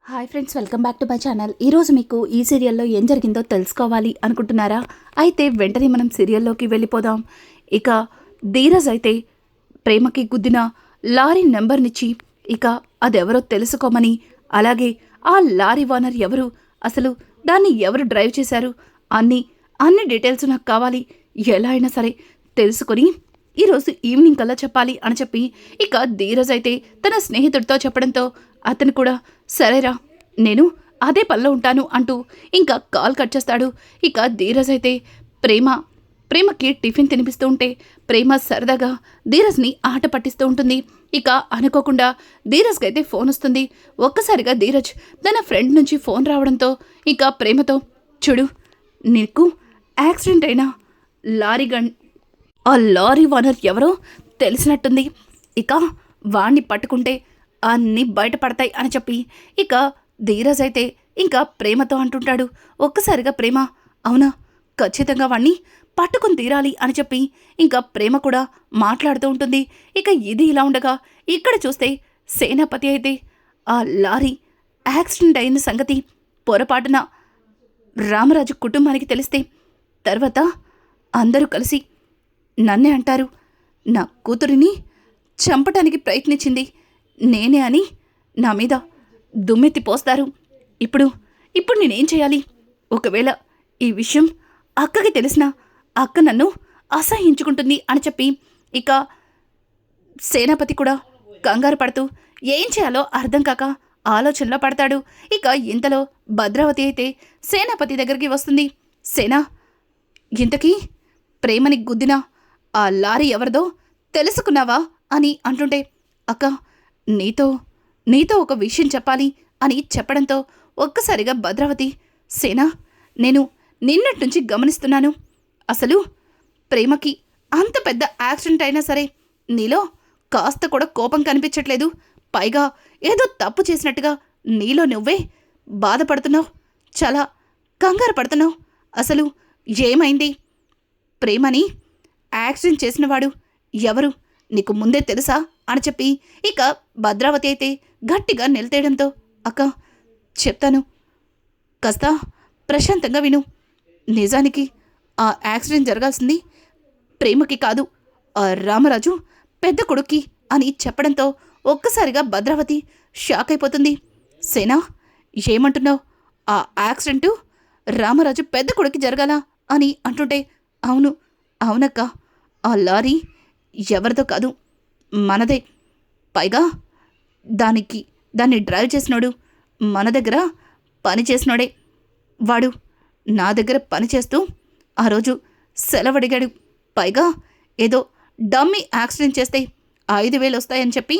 Hi friends, welcome back to my channel. ఈరోజు మీకు ఈ సీరియల్లో ఏం జరిగిందో తెలుసుకోవాలి అనుకుంటున్నారా? అయితే వెంటనే మనం సీరియల్లోకి వెళ్ళిపోదాం. ఇక ధీరజ్ అయితే ప్రేమకి గుద్దిన లారీ నెంబర్నిచ్చి ఇక అదెవరో తెలుసుకోమని, అలాగే ఆ లారీ ఓనర్ ఎవరు, అసలు దాన్ని ఎవరు డ్రైవ్ చేశారు, అన్ని డీటెయిల్స్ నాకు కావాలి, ఎలా అయినా సరే తెలుసుకొని ఈరోజు ఈవినింగ్ కల్లా చెప్పాలి అని చెప్పి ఇక ధీరజ్ అయితే తన స్నేహితుడితో చెప్పడంతో అతను కూడా సరేరా నేను అదే పనిలో ఉంటాను అంటూ ఇంకా కాల్ కట్ చేస్తాడు. ఇక ధీరజ్ అయితే ప్రేమకి టిఫిన్ తినిపిస్తూ ఉంటే ప్రేమ సరదాగా ధీరజ్ని ఆట పట్టిస్తూ ఉంటుంది. ఇక అనుకోకుండా ధీరజ్కి అయితే ఫోన్ వస్తుంది. ఒక్కసారిగా ధీరజ్ తన ఫ్రెండ్ నుంచి ఫోన్ రావడంతో ఇక ప్రేమతో చూడు, నీకు యాక్సిడెంట్ అయిన ఆ లారీ ఓనర్ ఎవరో తెలిసినట్టుంది, ఇక వాణ్ణి పట్టుకుంటే అన్నీ బయటపడతాయి అని చెప్పి ఇక ధీరజ్ అయితే ఇంకా ప్రేమతో అంటుంటాడు. ఒక్కసారిగా ప్రేమ అవునా, ఖచ్చితంగా వాణ్ణి పట్టుకుని తీరాలి అని చెప్పి ఇంకా ప్రేమ కూడా మాట్లాడుతూ ఉంటుంది. ఇక ఇది ఇలా ఉండగా ఇక్కడ చూస్తే సేనాపతి అయితే ఆ లారీ యాక్సిడెంట్ అయిన సంగతి పొరపాటున రామరాజు కుటుంబానికి తెలిస్తే తర్వాత అందరూ కలిసి నన్నే అంటారు, నా కూతురిని చంపటానికి ప్రయత్నించింది నేనే అని నా మీద దుమ్మెత్తి పోస్తారు. ఇప్పుడు నేనేం చేయాలి? ఒకవేళ ఈ విషయం అక్కకి తెలిసినా అక్క నన్ను అసహించుకుంటుంది అని చెప్పి ఇక సేనాపతి కూడా కంగారు పడుతూ ఏం చేయాలో అర్థం కాక ఆలోచనలో పడతాడు. ఇక ఇంతలో భద్రావతి అయితే సేనాపతి దగ్గరికి వస్తుంది. సేనా, ఇంతకీ ప్రేమని గుద్దిన ఆ లారీ ఎవరిదో తెలుసుకున్నావా అని అంటుంటే అక్క నీతో ఒక విషయం చెప్పాలి అని చెప్పడంతో ఒక్కసారిగా భద్రావతి సేనా, నేను నిన్నటి నుంచి గమనిస్తున్నాను, అసలు ప్రేమకి అంత పెద్ద యాక్సిడెంట్ అయినా సరే నీలో కాస్త కూడా కోపం కనిపించట్లేదు, పైగా ఏదో తప్పు చేసినట్టుగా నీలో నువ్వే బాధపడుతున్నావు, చాలా కంగారు పడుతున్నావు, అసలు ఏమైంది? ప్రేమని యాక్సిడెంట్ చేసినవాడు ఎవరు నీకు ముందే తెలుసా అని చెప్పి ఇక భద్రావతి అయితే గట్టిగా నిలతేయడంతో అక్క చెప్తాను, కాస్త ప్రశాంతంగా విను, నిజానికి ఆ యాక్సిడెంట్ జరగాల్సింది ప్రేమకి కాదు, ఆ రామరాజు పెద్ద కొడుక్కి అని చెప్పడంతో ఒక్కసారిగా భద్రావతి షాక్ అయిపోతుంది. సేనా, ఏమంటున్నావు? ఆ యాక్సిడెంటు రామరాజు పెద్ద కొడుక్కి జరగాల అని అంటుంటే అవునక్క, ఆ లారీ ఎవరిదో కాదు, మనదే, పైగా దాన్ని డ్రైవ్ చేసినోడు మన దగ్గర పని చేసినోడే, వాడు నా దగ్గర పని చేస్తూ ఆ రోజు సెలవడిగాడు, పైగా ఏదో డమ్మీ యాక్సిడెంట్ చేస్తే 5,000 వస్తాయని చెప్పి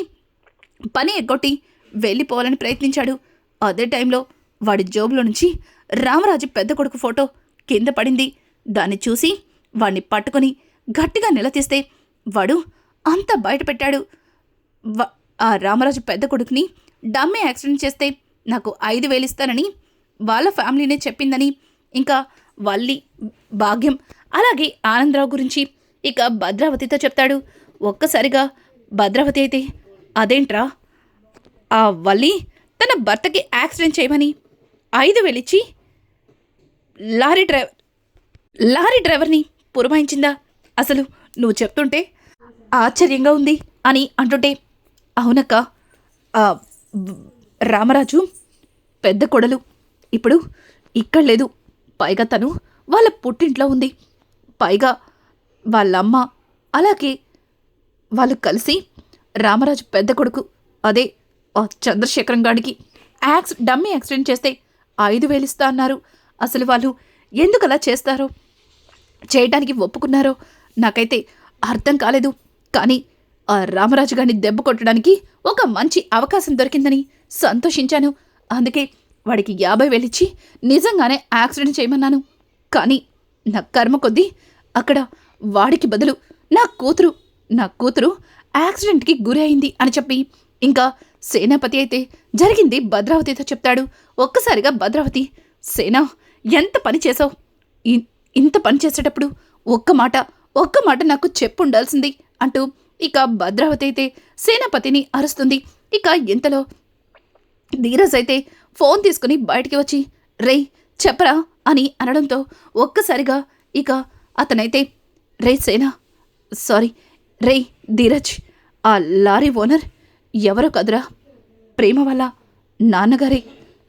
పని ఎగ్గొట్టి వెళ్ళిపోవాలని ప్రయత్నించాడు. అదే టైంలో వాడి జోబులో నుంచి రామరాజు పెద్ద కొడుకు ఫోటో కింద పడింది. దాన్ని చూసి వాడిని పట్టుకొని గట్టిగా నిలదీస్తే వాడు అంతా బయట పెట్టాడు. ఆ రామరాజు పెద్ద కొడుకుని డమ్మీ యాక్సిడెంట్ చేస్తే నాకు 5,000 ఇస్తానని వాళ్ళ ఫ్యామిలీనే చెప్పిందని ఇంకా వల్లి, భాగ్యం, అలాగే ఆనందరావు గురించి ఇక భద్రావతితో చెప్తాడు. ఒక్కసారిగా భద్రావతి అయితే అదేంట్రా, ఆ వల్లి తన భర్తకి యాక్సిడెంట్ చేయమని 5,000 ఇచ్చి లారీ డ్రైవర్ని పురమాయించిందా? అసలు నువ్వు చెప్తుంటే ఆశ్చర్యంగా ఉంది అని అంటుంటే అవునక్క, రామరాజు పెద్ద కొడలు ఇప్పుడు ఇక్కడ లేదు, పైగా తను వాళ్ళ పుట్టింట్లో ఉంది, పైగా వాళ్ళమ్మ అలాగే వాళ్ళు కలిసి రామరాజు పెద్ద కొడుకు అదే చంద్రశేఖరం గాడికి డమ్మీ యాక్సిడెంట్ చేస్తే 5,000 ఇస్తా అన్నారు. అసలు వాళ్ళు ఎందుకలా చేస్తారో, చేయడానికి ఒప్పుకున్నారో నాకైతే అర్థం కాలేదు. కానీ ఆ రామరాజు గారిని దెబ్బ కొట్టడానికి ఒక మంచి అవకాశం దొరికిందని సంతోషించాను. అందుకే వాడికి 50,000 ఇచ్చి నిజంగానే యాక్సిడెంట్ చేయమన్నాను. కానీ నా కర్మ కొద్దీ అక్కడ వాడికి బదులు నా కూతురు యాక్సిడెంట్కి గురి అయింది అని చెప్పి ఇంకా సేనాపతి అయితే జరిగింది భద్రావతితో చెప్తాడు. ఒక్కసారిగా భద్రావతి, సేనా, ఎంత పని చేసావు, ఇంత పని చేసేటప్పుడు ఒక్క మాట నాకు చెప్పుండాల్సింది అంటూ ఇక భద్రావతి అయితే సేనాపతిని అరుస్తుంది. ఇక ఇంతలో ధీరజ్ అయితే ఫోన్ తీసుకుని బయటికి వచ్చి రేయ్ చెప్పరా అని అనడంతో ఒక్కసారిగా ఇక అతనైతే రే సేనా సారీ రే ధీరజ్ ఆ లారీ ఓనర్ ఎవరో కదురా ప్రేమ వల్ల నాన్నగారే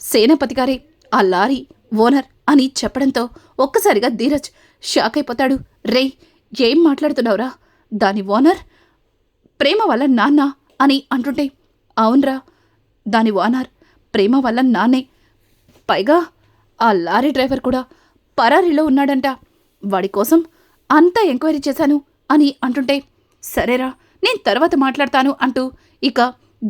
సేనాపతి గారే ఆ లారీ ఓనర్ అని చెప్పడంతో ఒక్కసారిగా ధీరజ్ షాక్ అయిపోతాడు. రే ఏం మాట్లాడుతున్నావురా దాని ఓనర్ ప్రేమ వల్ల నాన్న అని అంటుంటే అవునరా దాని ఓనర్ ప్రేమ వల్ల నాన్నే పైగా ఆ లారీ డ్రైవర్ కూడా పరారీలో ఉన్నాడంట వాడి కోసం అంతా ఎంక్వైరీ చేశాను అని అంటుంటే సరేరా నేను తర్వాత మాట్లాడతాను అంటూ ఇక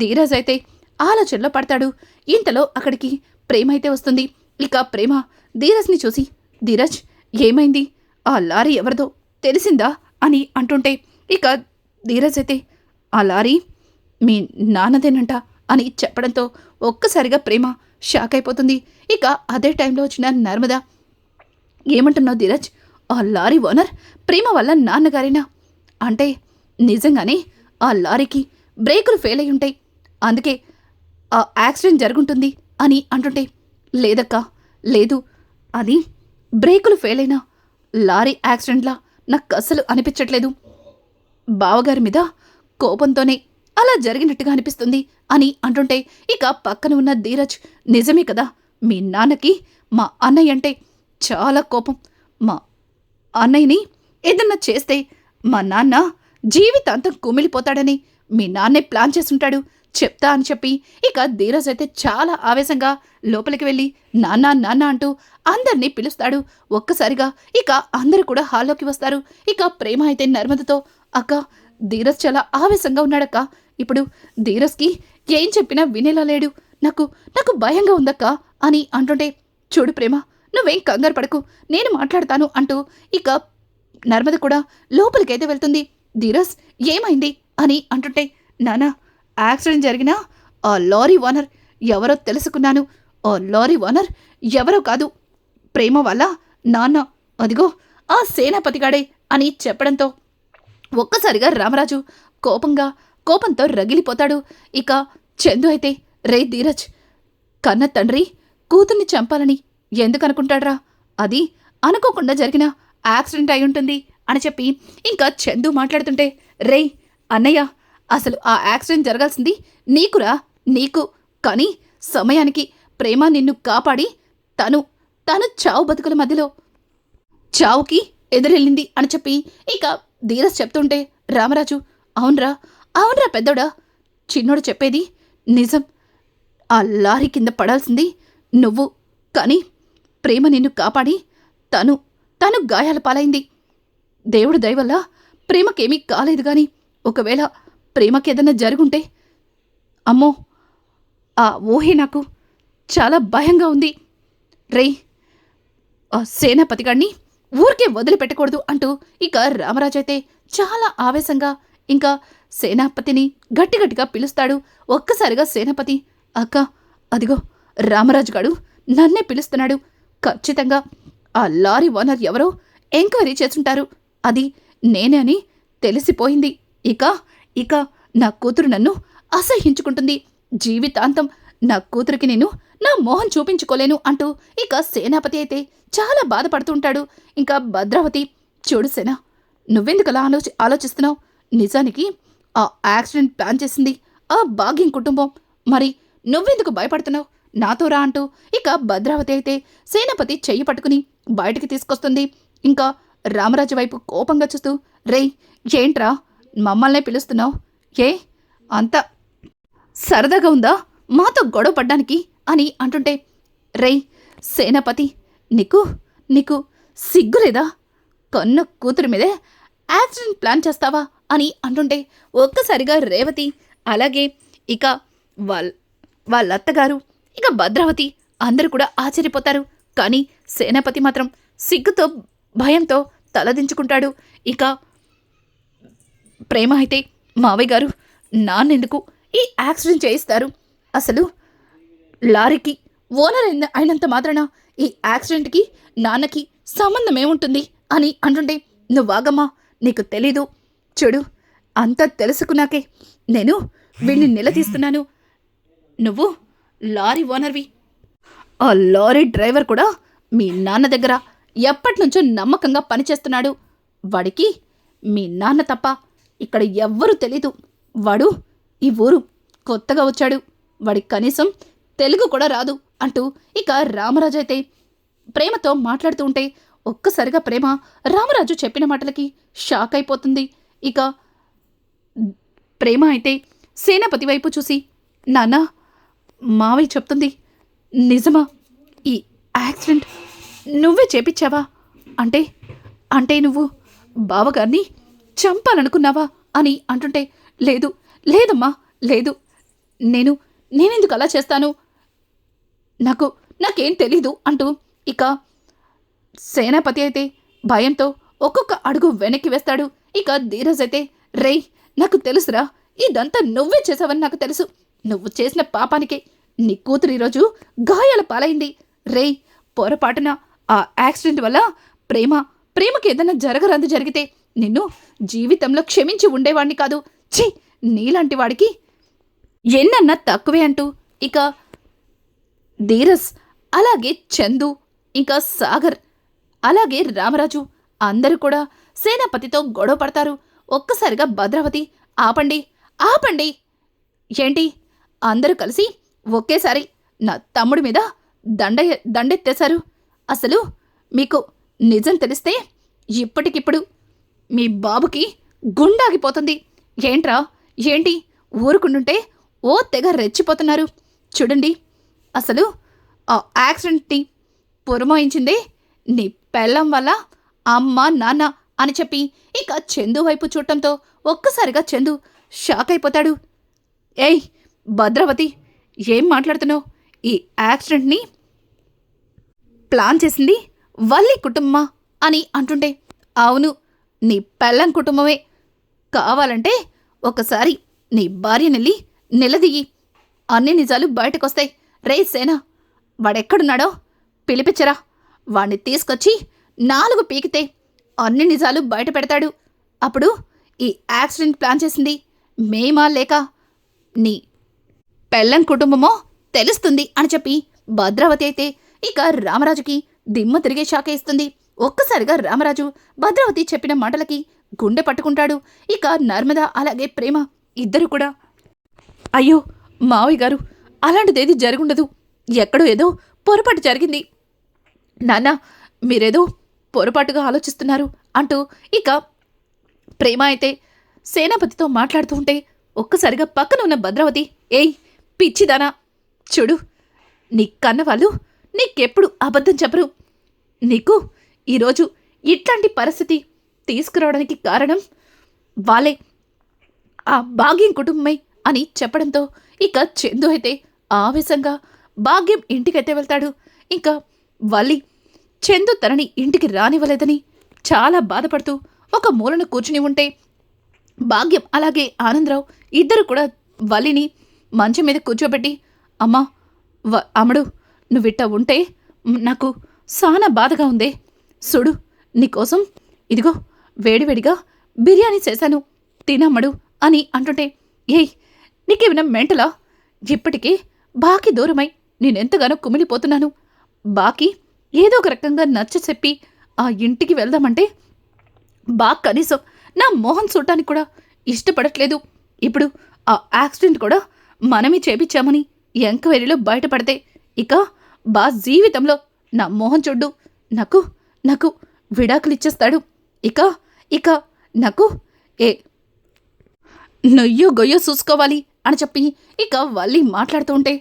ధీరజ్ అయితే ఆలోచనలో పడతాడు. ఇంతలో అక్కడికి ప్రేమ అయితే వస్తుంది. ఇక ప్రేమ ధీరజ్ని చూసి ధీరజ్ ఏమైంది ఆ లారీ ఎవరిదో తెలిసిందా అని అంటుంటే ఇక ధీరజ్ అయితే ఆ లారీ మీ నాన్నదేనంట అని చెప్పడంతో ఒక్కసారిగా ప్రేమ షాక్ అయిపోతుంది. ఇక అదే టైంలో వచ్చిన నర్మద ఏమంటున్నావు ధీరజ్ ఆ లారీ ఓనర్ ప్రేమ వల్ల నాన్నగారేనా అంటే నిజంగానే ఆ లారీకి బ్రేకులు ఫెయిల్ అయి ఉంటాయి అందుకే ఆ యాక్సిడెంట్ జరుగుంటుంది అని అంటుంటే లేదక్కా లేదు అది బ్రేకులు ఫెయిల్ అయినా లారీ యాక్సిడెంట్లా నాకు అస్సలు అనిపించట్లేదు బావగారి మీద కోపంతోనే అలా జరిగినట్టుగా అనిపిస్తుంది అని అంటుంటే ఇక పక్కన ఉన్న ధీరజ్ నిజమే కదా మీ నాన్నకి మా అన్నయ్య అంటే చాలా కోపం మా అన్నయ్యని ఏదన్నా చేస్తే మా నాన్న జీవితాంతం కుమిలిపోతాడని మీ నాన్నే ప్లాన్ చేసుంటాడు చెప్తా అని చెప్పి ఇక ధీరజ్ అయితే చాలా ఆవేశంగా లోపలికి వెళ్ళి నాన్న నాన్న అంటూ అందరినీ పిలుస్తాడు. ఒక్కసారిగా ఇక అందరూ కూడా హాల్లోకి వస్తారు. ఇక ప్రేమ అయితే నర్మదతో అక్క ధీరజ్ చాలా ఆవేశంగా ఉన్నాడక్క ఇప్పుడు ధీరజ్కి ఏం చెప్పినా వినేలా లేడు నాకు భయంగా ఉందక్క అని అంటుంటే చూడు ప్రేమ నువ్వేం కంగారు పడకు నేను మాట్లాడతాను అంటూ ఇక నర్మద కూడా లోపలికైతే వెళ్తుంది. ధీరజ్ ఏమైంది అని అంటుంటే నానా యాక్సిడెంట్ జరిగిన ఆ లారీ ఓనర్ ఎవరో తెలుసుకున్నాను ఆ లారీ ఓనర్ ఎవరో కాదు ప్రేమ వల్ల నాన్న అదిగో ఆ సేనాపతిగాడే అని చెప్పడంతో ఒక్కసారిగా రామరాజు కోపంతో రగిలిపోతాడు. ఇక చందు అయితే రే ధీరజ్ కన్న తండ్రి కూతుర్ని చంపాలని ఎందుకనుకుంటాడ్రా అది అనుకోకుండా జరిగిన యాక్సిడెంట్ అయి ఉంటుంది అని చెప్పి ఇంకా చందు మాట్లాడుతుంటే రే అన్నయ్య అసలు ఆ యాక్సిడెంట్ జరగాల్సింది నీకు కానీ సమయానికి ప్రేమ నిన్ను కాపాడి తను చావు బతుకుల మధ్యలో చావుకి ఎదురెళ్ళింది అని చెప్పి ఇక ధీరజ్ చెప్తుంటే రామరాజు అవునరా పెద్దోడా చిన్నోడు చెప్పేది నిజం ఆ లారీ కింద పడాల్సింది నువ్వు కానీ ప్రేమ నిన్ను కాపాడి తను గాయాల పాలైంది దేవుడు దయవల్ల ప్రేమకేమీ కాలేదు గాని ఒకవేళ ప్రేమకేదన్నా జరుగుంటే అమ్మో ఆ ఊహే నాకు చాలా భయంగా ఉంది రే ఆ సేనాపతిగాడిని ఊరికే వదిలిపెట్టకూడదు అంటూ ఇక రామరాజు అయితే చాలా ఆవేశంగా ఇంకా సేనాపతిని గట్టిగట్టిగా పిలుస్తాడు. ఒక్కసారిగా సేనాపతి అక్క అదిగో రామరాజు గాడు నన్నే పిలుస్తున్నాడు ఖచ్చితంగా ఆ లారీ ఓనర్ ఎవరో ఎంక్వైరీ చేస్తుంటారు అది నేనే అని తెలిసిపోయింది ఇక నా కూతురు నన్ను అసహ్యించుకుంటుంది జీవితాంతం నా కూతురికి నేను నా మోహం చూపించుకోలేను అంటూ ఇక సేనాపతి అయితే చాలా బాధపడుతుంటాడు. ఇంకా భద్రావతి చూడు సేనా నువ్వెందుకలా ఆలోచిస్తున్నావు నిజానికి ఆ యాక్సిడెంట్ ప్లాన్ చేసింది ఆ భాగ్యం కుటుంబం మరి నువ్వెందుకు భయపడుతున్నావు నాతో రా అంటూ ఇక భద్రావతి అయితే సేనాపతి చెయ్యి పట్టుకుని బయటికి తీసుకొస్తుంది. ఇంకా రామరాజు వైపు కోపంగా చూస్తూ రేయ్ ఏంట్రా మమ్మల్నే పిలుస్తున్నావు ఏ అంత సరదాగా ఉందా మాతో గొడవ పడ్డానికి అని అంటుంటే రేయ్ సేనాపతి నీకు సిగ్గులేదా కన్న కూతురు మీదే యాక్సిడెంట్ ప్లాన్ చేస్తావా అని అంటుంటే ఒక్కసారిగా రేవతి అలాగే ఇక వాళ్ళ అత్తగారు ఇక భద్రావతి అందరూ కూడా ఆశ్చర్యపోతారు. కానీ సేనాపతి మాత్రం సిగ్గుతో భయంతో తలదించుకుంటాడు. ఇక ప్రేమ అయితే మావయ్య గారు నాన్నెందుకు ఈ యాక్సిడెంట్ చేయిస్తారు అసలు లారీకి ఓనర్ అయినంత మాత్రాన ఈ యాక్సిడెంట్కి నాన్నకి సంబంధం ఏముంటుంది అని అంటుంటే నువ్వాగమ్మా నీకు తెలీదు చూడు అంతా తెలుసుకున్నాకే నేను వీణ్ణి నిలదీస్తున్నాను నువ్వు లారీ ఓనర్వి ఆ లారీ డ్రైవర్ కూడా మీ నాన్న దగ్గర ఎప్పటినుంచో నమ్మకంగా పనిచేస్తున్నాడు. వాడికి మీ నాన్న తప్ప ఇక్కడ ఎవ్వరూ తెలీదు. వాడు ఈ ఊరు కొత్తగా వచ్చాడు. వాడికి కనీసం తెలుగు కూడా రాదు అంటూ ఇక రామరాజు అయితే ప్రేమతో మాట్లాడుతూ ఉంటే ఒక్కసారిగా ప్రేమ రామరాజు చెప్పిన మాటలకి షాక్ అయిపోతుంది. ఇక ప్రేమ అయితే సేనాపతి వైపు చూసి, నాన్న, మావయ్య చెప్తుంది నిజమా? ఈ యాక్సిడెంట్ నువ్వే చేపించావా? అంటే అంటే నువ్వు బావగారిని చంపాలనుకున్నావా అని అంటుంటే, లేదు లేదమ్మా లేదు, నేనెందుకు అలా చేస్తాను? నాకేం తెలీదు అంటూ ఇక సేనాపతి అయితే భయంతో ఒక్కొక్క అడుగు వెనక్కి వేస్తాడు. ఇక ధీరజ్ అయితే, రేయ్, నాకు తెలుసురా, ఇదంతా నువ్వే చేసావని నాకు తెలుసు. నువ్వు చేసిన పాపానికే నీ కూతురు ఈరోజు గాయాల పాలైంది. రేయ్, పొరపాటున ఆ యాక్సిడెంట్ వల్ల ప్రేమకి ఏదైనా జరగరాంది జరిగితే నిన్ను జీవితంలో క్షమించి ఉండేవాణ్ణి కాదు. ఛీ, నీలాంటి వాడికి ఎన్నన్నా తక్కువే అంటూ ఇక ధీరజ్, అలాగే చందు, ఇంకా సాగర్, అలాగే రామరాజు అందరూ కూడా సేనాపతితో గొడవ పడతారు. ఒక్కసారిగా భద్రావతి, ఆపండి ఆపండి, ఏంటి అందరూ కలిసి ఒకేసారి నా తమ్ముడి మీద దండెత్తేశారు? అసలు మీకు నిజం తెలిస్తే ఇప్పటికిప్పుడు మీ బాబుకి గుండాగిపోతుంది. ఏంటి ఊరుకుంటుంటే ఓ తెగ రెచ్చిపోతున్నారు. చూడండి, అసలు ఆ యాక్సిడెంట్ని పురమాయించిందే నీ పెళ్ళం వల్ల అమ్మ నాన్న అని చెప్పి ఇక చందు వైపు చూడటంతో ఒక్కసారిగా చందు షాక్ అయిపోతాడు. ఏయ్ భద్రావతి, ఏం మాట్లాడుతున్నావు? ఈ యాక్సిడెంట్ని ప్లాన్ చేసింది వల్లి కుటుంబమా అని అంటుంటే, అవును, నీ పెళ్ళం కుటుంబమే. కావాలంటే ఒకసారి నీ భార్యనెళ్ళి నిలదీయి, అన్ని నిజాలు బయటకొస్తాయి. రే సేనా, వాడెక్కడున్నాడో పిలిపించరా. వాణ్ణి తీసుకొచ్చి 4 పీకితే అన్ని నిజాలు బయట పెడతాడు. అప్పుడు ఈ యాక్సిడెంట్ ప్లాన్ చేసింది మేమా లేక నీ పెళ్ళం కుటుంబమో తెలుస్తుంది అని చెప్పి భద్రావతి అయితే ఇక రామరాజుకి దిమ్మ తిరిగే షాక్ ఇస్తుంది. ఒక్కసారిగా రామరాజు భద్రావతి చెప్పిన మాటలకి గుండె పట్టుకుంటాడు. ఇక నర్మద అలాగే ప్రేమ ఇద్దరు కూడా, అయ్యో మావయ్య గారు, అలాంటిదేది జరుగుండదు, ఎక్కడో ఏదో పొరపాటు జరిగింది. నాన్న, మీరేదో పొరపాటుగా ఆలోచిస్తున్నారు అంటూ ఇక ప్రేమ అయితే సేనాపతితో మాట్లాడుతూ ఉంటే ఒక్కసారిగా పక్కన ఉన్న భద్రావతి, ఏయ్ పిచ్చిదానా, చూడు, నీ కన్నవాళ్ళు నీకెప్పుడు అబద్ధం చెప్పరు. నీకు ఈరోజు ఇట్లాంటి పరిస్థితి తీసుకురావడానికి కారణం వాళ్ళే, ఆ భాగ్యం కుటుంబమే అని చెప్పడంతో ఇక చందు అయితే ఆవేశంగా భాగ్యం ఇంటికైతే వెళ్తాడు. ఇంకా వల్లి చందు తనని ఇంటికి రానివ్వలేదని చాలా బాధపడుతూ ఒక మూలన కూర్చుని ఉంటే భాగ్యం అలాగే ఆనందరావు ఇద్దరు కూడా వల్లిని మంచం మీద కూర్చోబెట్టి, అమ్మా అమ్మడు, నువ్విట్ట ఉంటే నాకు చాలా బాధగా ఉందే. చూడు, నీకోసం ఇదిగో వేడివేడిగా బిర్యానీ చేశాను, తినమ్మడు అని అంటుంటే, ఏయ్ నీకేమైనా మెంటలా? ఇప్పటికే బాకి దూరమై నేనెంతగానో కుమిలిపోతున్నాను. బాకి ఏదో ఒక రకంగా నచ్చ చెప్పి ఆ ఇంటికి వెళ్దామంటే కనీసం నా మోహన్ చూడటానికి కూడా ఇష్టపడట్లేదు. ఇప్పుడు ఆ యాక్సిడెంట్ కూడా మనమే చేపించామని ఎంక్వైరీలో బయటపడితే ఇక జీవితంలో నా మోహన్ చూడ్డు నాకు విడాకులిచ్చేస్తాడు. ఇక నాకు నొయ్యో గొయ్యో చూసుకోవాలి అని చెప్పి ఇక వల్లి మాట్లాడుతూ ఉంటే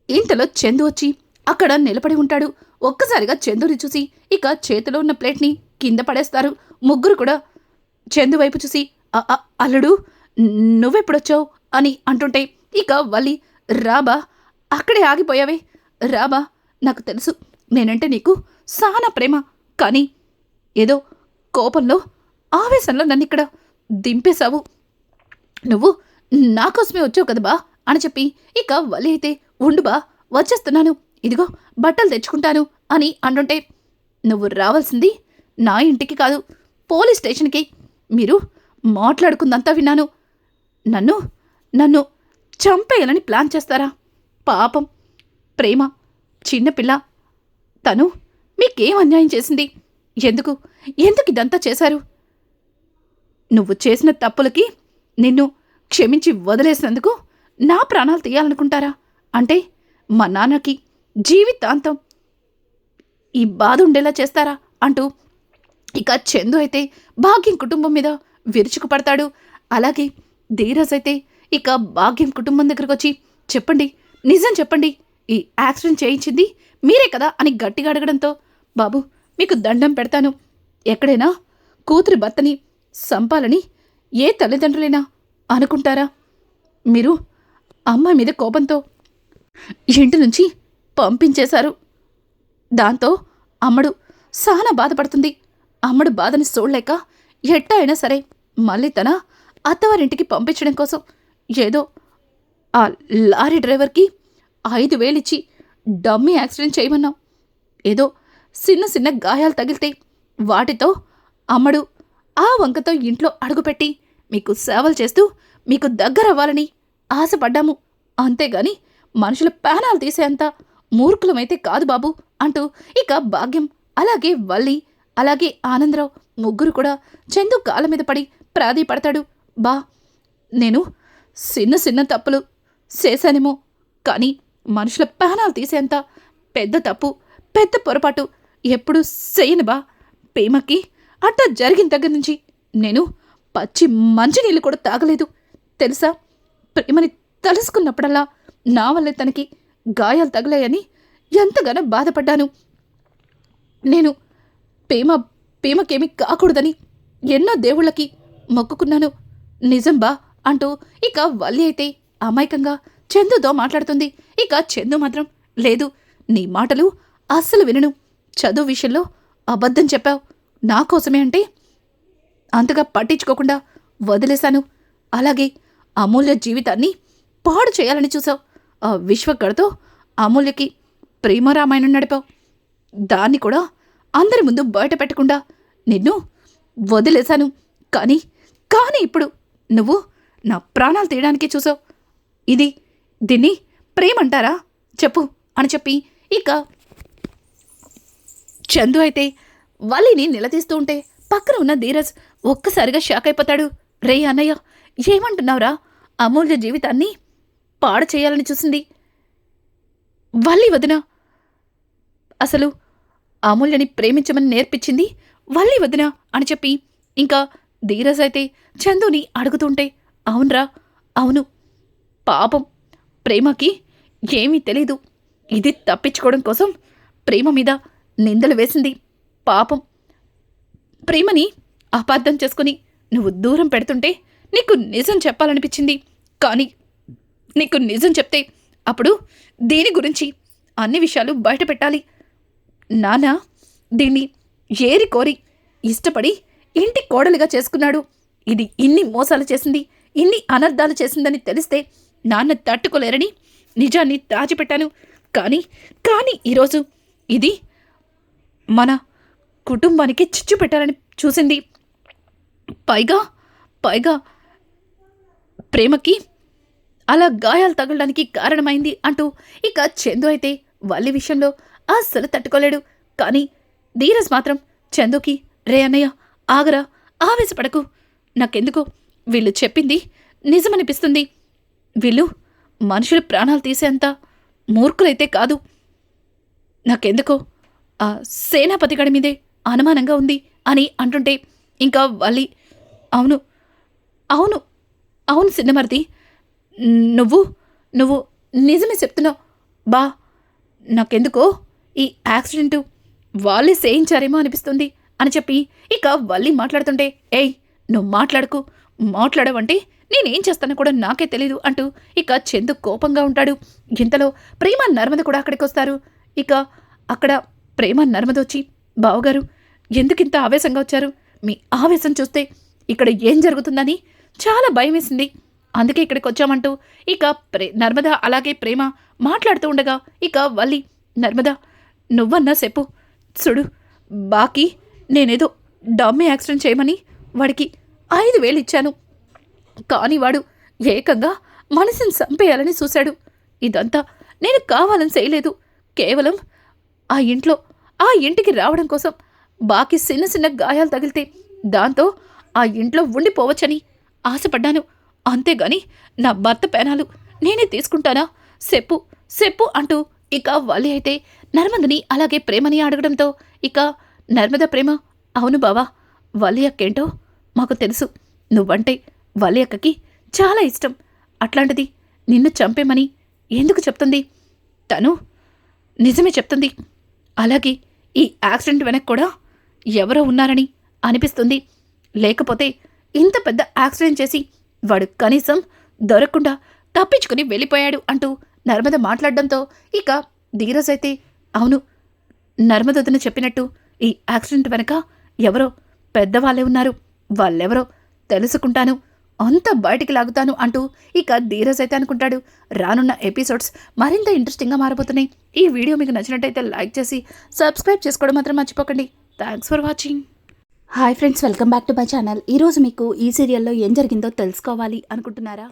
ఇంతలో చందు వచ్చి అక్కడ నిలబడి ఉంటాడు. ఒక్కసారిగా చందుని చూసి ఇక చేతిలో ఉన్న ప్లేట్ని కింద పడేస్తారు. ముగ్గురు కూడా చందు వైపు చూసి, అల్లుడు నువ్వెప్పుడొచ్చావు అని అంటుంటే ఇక వల్లి, రాబా, అక్కడే ఆగిపోయావే, రాబా, నాకు తెలుసు నేనంటే నీకు చాలా ప్రేమ, కానీ ఏదో కోపంలో ఆవేశంలో నన్నిక్కడ దింపేశావు. నువ్వు నా కోసమే వచ్చావు కదా బా అని చెప్పి ఇక వల్లి అయితే, ఉండు బా, వచ్చేస్తున్నాను, ఇదిగో బట్టలు తెచ్చుకుంటాను అని అంటుంటే, నువ్వు రావాల్సింది నా ఇంటికి కాదు, పోలీస్ స్టేషన్కి. మీరు మాట్లాడుకుందంతా విన్నాను. నన్ను చంపేయాలని ప్లాన్ చేస్తారా? పాపం ప్రేమ చిన్నపిల్ల. తను మీకేం అన్యాయం చేసింది? ఎందుకు ఎందుకు ఇదంతా చేశారు? నువ్వు చేసిన తప్పులకి నిన్ను క్షమించి వదిలేసినందుకు నా ప్రాణాలు తీయాలనుకుంటారా? అంటే మా నాన్నకి జీవితాంతం ఈ బాధ ఉండేలా చేస్తారా? అంటూ ఇక చందు అయితే భాగ్యం కుటుంబం మీద విరుచుకుపడతాడు. అలాగే ధీరజ్ అయితే ఇక భాగ్యం కుటుంబం దగ్గరకు వచ్చి, చెప్పండి, నిజం చెప్పండి, ఈ యాక్సిడెంట్ చేయించింది మీరే కదా అని గట్టిగా అడగడంతో, బాబు మీకు దండం పెడతాను, ఎక్కడైనా కూతురి భర్తని సంపాలని ఏ తల్లిదండ్రులైనా అనుకుంటారా? మీరు అమ్మాయి మీద కోపంతో ఇంటి నుంచి పంపించేశారు. దాంతో అమ్మడు చాలా బాధపడుతుంది. అమ్మడు బాధని చూడలేక ఎట్టా అయినా సరే మళ్ళీ తన అత్తవారింటికి పంపించడం కోసం ఏదో ఆ లారీ డ్రైవర్కి 5,000 ఇచ్చి డమ్మీ యాక్సిడెంట్ చేయమన్నాం. ఏదో చిన్న చిన్న గాయాలు తగిలితే వాటితో అమ్మడు ఆ వంకతో ఇంట్లో అడుగుపెట్టి మీకు సేవలు చేస్తూ మీకు దగ్గరవ్వాలని ఆశపడ్డాము. అంతేగాని మనుషుల ప్రాణాలు తీసేంత మూర్ఖులమైతే కాదు బాబు అంటూ ఇక భాగ్యం, అలాగే వల్లి, అలాగే ఆనందరావు ముగ్గురు కూడా చందు కాళ్ళ మీద పడి ప్రాధేయపడతాడు. బా, నేను చిన్న చిన్న తప్పులు చేశానేమో, కానీ మనుషుల ప్రాణాలు తీసేంత పెద్ద తప్పు, పెద్ద పొరపాటు ఎప్పుడూ చేయను బా. ప్రేమకి అట్టా జరిగిన దగ్గర నుంచి నేను పచ్చి మంచినీళ్ళు కూడా తాగలేదు తెలుసా. ప్రేమని తలుసుకున్నప్పుడల్లా నా వల్లే తనకి గాయాలు తగిలాయని ఎంతగానో బాధపడ్డాను. నేను ప్రేమకేమీ కాకూడదని ఎన్నో దేవుళ్ళకి మొక్కుకున్నాను. నిజం బా అంటూ ఇక వల్లి అయితే అమాయకంగా చందుతో మాట్లాడుతుంది. ఇక చందు మాత్రం, లేదు, నీ మాటలు అస్సలు వినను. చదువు విషయంలో అబద్ధం చెప్పావు. నా కోసమే అంటే అంతగా పట్టించుకోకుండా వదిలేశాను. అలాగే అమూల్య జీవితాన్ని పాడు చేయాలని చూసావు. ఆ విశ్వకర్తో అమూల్యకి ప్రేమరామాయణం నడిపావు. దాన్ని కూడా అందరి ముందు బయట పెట్టకుండా నిన్ను వదిలేశాను. కానీ ఇప్పుడు నువ్వు నా ప్రాణాలు తీయడానికే చూసావు. దీన్ని ప్రేమంటారా చెప్పు అని చెప్పి ఇక చందు అయితే వల్లిని నిలదీస్తూ ఉంటే పక్కన ఉన్న ధీరజ్ ఒక్కసారిగా షాక్ అయిపోతాడు. రే అన్నయ్య, ఏమంటున్నావురా? అమూల్య జీవితాన్ని పాడు చేయాలని చూసింది వల్లి వదిన. అసలు అమూల్యని ప్రేమించమని నేర్పించింది వల్లి వదిన అని చెప్పి ఇంకా ధీరజ్ అయితే చందుని అడుగుతుంటే, అవునరా, అవును, పాపం ప్రేమకి ఏమీ తెలీదు. ఇది తప్పించుకోవడం కోసం ప్రేమ మీద నిందలు వేసింది. పాపం ప్రేమని అపార్థం చేసుకుని నువ్వు దూరం పెడుతుంటే నీకు నిజం చెప్పాలనిపించింది. కానీ నీకు నిజం చెప్తే అప్పుడు దీని గురించి అన్ని విషయాలు బయట పెట్టాలి. నాన్న దీన్ని ఏరి కోరి ఇష్టపడి ఇంటి కోడలిగా చేసుకున్నాడు. ఇది ఇన్ని మోసాలు చేసింది, ఇన్ని అనర్థాలు చేసిందని తెలిస్తే నాన్న తట్టుకోలేరని నిజాన్ని దాచిపెట్టాను. కానీ ఈరోజు ఇది మన కుటుంబానికి చిచ్చు పెట్టాలని చూసింది. పైగా ప్రేమకి అలా గాయాలు తగలడానికి కారణమైంది అంటూ ఇక చందు అయితే వల్లి విషయంలో అస్సలు తట్టుకోలేడు. కానీ ధీరజ్ మాత్రం చందుకి, రే అన్నయ్య ఆగరా, ఆవేశపడకు, నాకెందుకో వీళ్ళు చెప్పింది నిజమనిపిస్తుంది. వీళ్ళు మనుషుల ప్రాణాలు తీసేంత మూర్ఖులైతే కాదు. నాకెందుకో ఆ సేనాపతి గడి మీదే అనుమానంగా ఉంది అని అంటుంటే ఇంకా వల్లి, అవును అవును అవును చిన్నమరిది, నువ్వు నిజమే చెప్తున్నావు బా. నాకెందుకో ఈ యాక్సిడెంటు వాళ్ళే చేయించారేమో అనిపిస్తుంది అని చెప్పి ఇక వల్లి మాట్లాడుతుంటే, ఏయ్ నువ్వు మాట్లాడవంటే నేనేం చేస్తానో కూడా నాకే తెలీదు అంటూ ఇక చందు కోపంగా ఉంటాడు. ఇంతలో ప్రేమ నర్మద కూడా అక్కడికి వస్తారు. ఇక అక్కడ ప్రేమ నర్మద వచ్చి, బావగారు ఎందుకింత ఆవేశంగా వచ్చారు? మీ ఆవేశం చూస్తే ఇక్కడ ఏం జరుగుతుందని చాలా భయం వేసింది, అందుకే ఇక్కడికి వచ్చామంటూ ఇక నర్మద అలాగే ప్రేమ మాట్లాడుతూ ఉండగా ఇక వల్లి, నర్మద నువ్వన్నా చెప్పు చూడు, బాకీ నేనేదో డమ్మీ యాక్సిడెంట్ చేయమని వాడికి 5,000 ఇచ్చాను. కానీ వాడు ఏకంగా మనిషిని చంపేయాలని చూశాడు. ఇదంతా నేను కావాలని చేయలేదు, కేవలం ఆ ఇంట్లో ఆ ఇంటికి రావడం కోసం బాకీ చిన్న చిన్న గాయాలు తగిలితే దాంతో ఆ ఇంట్లో ఉండిపోవచ్చని ఆశపడ్డాను. అంతేగాని నా భర్త పేనాలు నేనే తీసుకుంటానా? చెప్పు చెప్పు అంటూ ఇక వల్లి అయితే నర్మదని అలాగే ప్రేమని అడగడంతో ఇక నర్మద ప్రేమ, అవును బావా, వల్లి అక్కేంటో మాకు తెలుసు. నువ్వంటే వల్లి అక్కకి చాలా ఇష్టం. అట్లాంటిది నిన్ను చంపేమని ఎందుకు చెప్తుంది? తను నిజమే చెప్తుంది. అలాగే ఈ యాక్సిడెంట్ వెనక కూడా ఎవరో ఉన్నారని అనిపిస్తుంది. లేకపోతే ఇంత పెద్ద యాక్సిడెంట్ చేసి వాడు కనీసం దొరకకుండా తప్పించుకుని వెళ్ళిపోయాడు అంటూ నర్మద మాట్లాడడంతో ఇక ధీరజ్ అయితే, అవును, నర్మదొదిన చెప్పినట్టు ఈ యాక్సిడెంట్ వెనక ఎవరో పెద్దవాళ్ళే ఉన్నారు. వాళ్ళెవరో తెలుసుకుంటాను, అంతా బయటికి లాగుతాను అంటూ ఇక ధీరజ్ అయితే అనుకుంటాడు. రానున్న ఎపిసోడ్స్ మరింత ఇంట్రెస్టింగ్గా మారబోతున్నాయి. ఈ వీడియో మీకు నచ్చినట్టయితే లైక్ చేసి సబ్స్క్రైబ్ చేసుకోవడం మాత్రం మర్చిపోకండి. Thanks for watching. Hi friends, welcome back to my channel. ఈరోజు మీకు ఈ సీరియల్లో ఏం జరిగిందో తెలుసుకోవాలి అనుకుంటున్నారా?